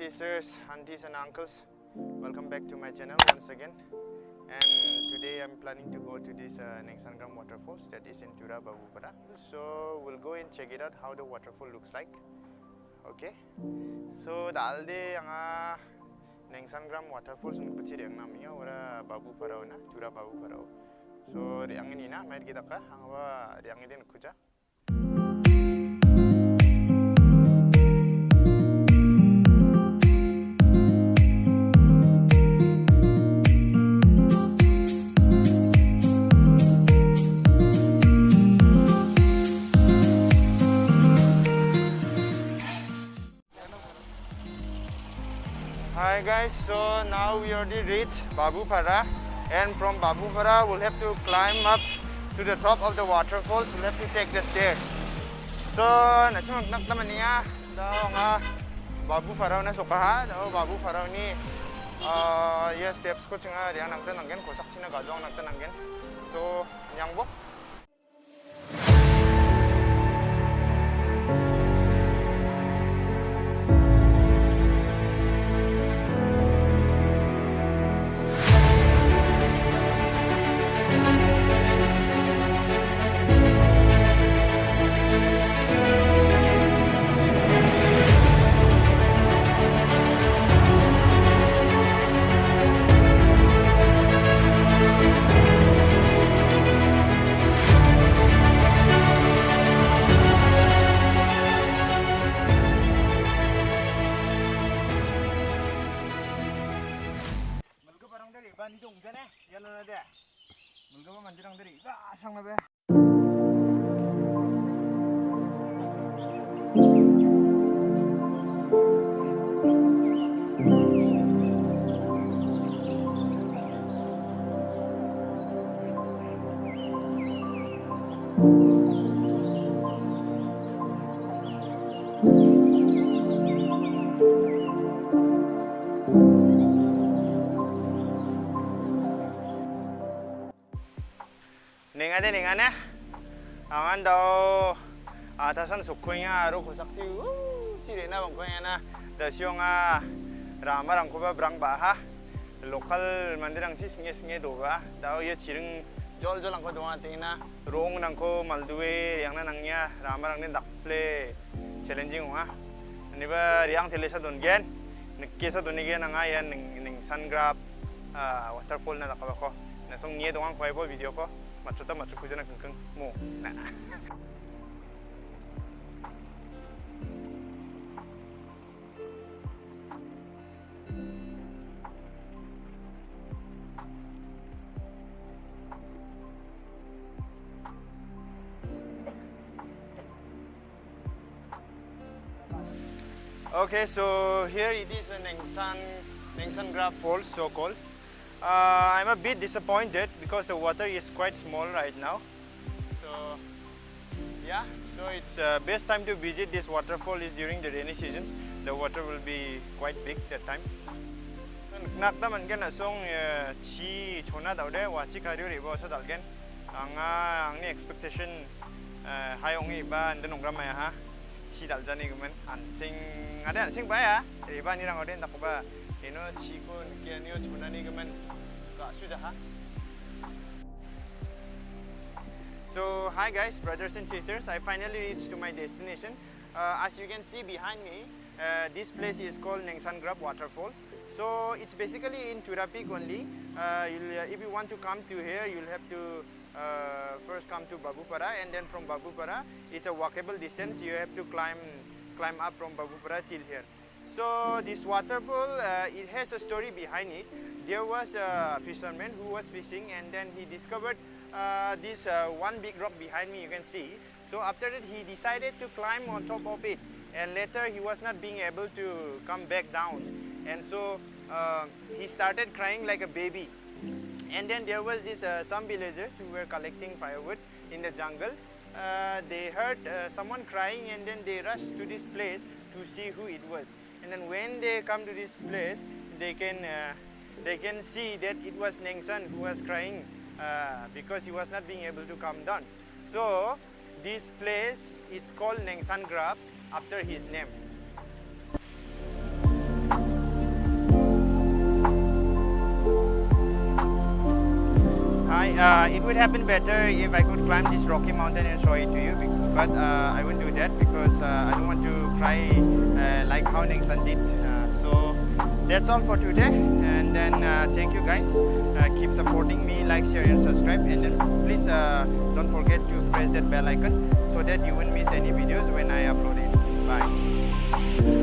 sisters, aunties and uncles, welcome back to my channel once again. And today I'm planning to go to this Nengsan-grap waterfalls that is in Tura, Babupara. So we'll go and check it out how the waterfall looks like. Okay. So dalde ang Nengsan-grap waterfalls ng kecil yang namanya ora Babupara na Tura Babupara. So yang ini na mari kita ka ang yang ini kuja. Hi guys, so now we already reached Babupara, and from Babupara we'll have to climb up to the top of the waterfalls. We'll have to take the stairs. So nasimag naman niya daw nga Babupara na sukaha daw Babupara ni yes steps ko nga riyan nang tananggen ko saksi na gadong nang tananggen. So nyangbo. Nengane, angan daw atasan sukunya aru kusakci cirena bangkonya na dasyonga ramar angkoba brang baha lokal mandirang ci singe doga daw ye cireng jol angko doa tina rong nangko malduwe yang nangnya ramar angin dakple challenging wa niba riang telesa dongen nekesa donige nanga ya Nengsan-grap waterfall na nakabako nasong nye doang ko video ko matchuta kuja na kengkeng mo na. Okay, so here it is a Nengsan-grap falls, so called. I'm a bit disappointed because the water is quite small right now. So yeah, so it's best time to visit this waterfall is during the rainy seasons. The water will be quite big that time. Nakta man gen asong chi chona daude wachi karyo ribo sa dalgen. Ang expectation high ongi ba and nongra maya ha. Chi daljani gumen ansing ba ya. Riba ni rang oden takuba ino chi ko niyo chona ni gumen. So hi guys, brothers and sisters, I finally reached to my destination. As you can see behind me, this place is called Nengsan-grap waterfalls. So it's basically in Tura Peak only. If you want to come to here, you'll have to first come to Babupara, and then from Babupara it's a walkable distance. You have to climb up from Babupara till here. So this waterfall, it has a story behind it. There was a fisherman who was fishing, and then he discovered this one big rock behind me, you can see. So after that he decided to climb on top of it, and later he was not being able to come back down, and so he started crying like a baby. And then there was this some villagers who were collecting firewood in the jungle. They heard someone crying, and then they rushed to this place to see who it was. And then when they come to this place, they can see that it was Nengsan who was crying because he was not being able to come down. So this place, it's called Nengsan-grap after his name. it would happen better if I could climb this rocky mountain and show it to you, but I won't do that because I don't want to cry like how Nengsan did. So that's all for today, and then thank you guys. Keep supporting me, like, share and subscribe, and then please don't forget to press that bell icon so that you won't miss any videos when I upload it. Bye.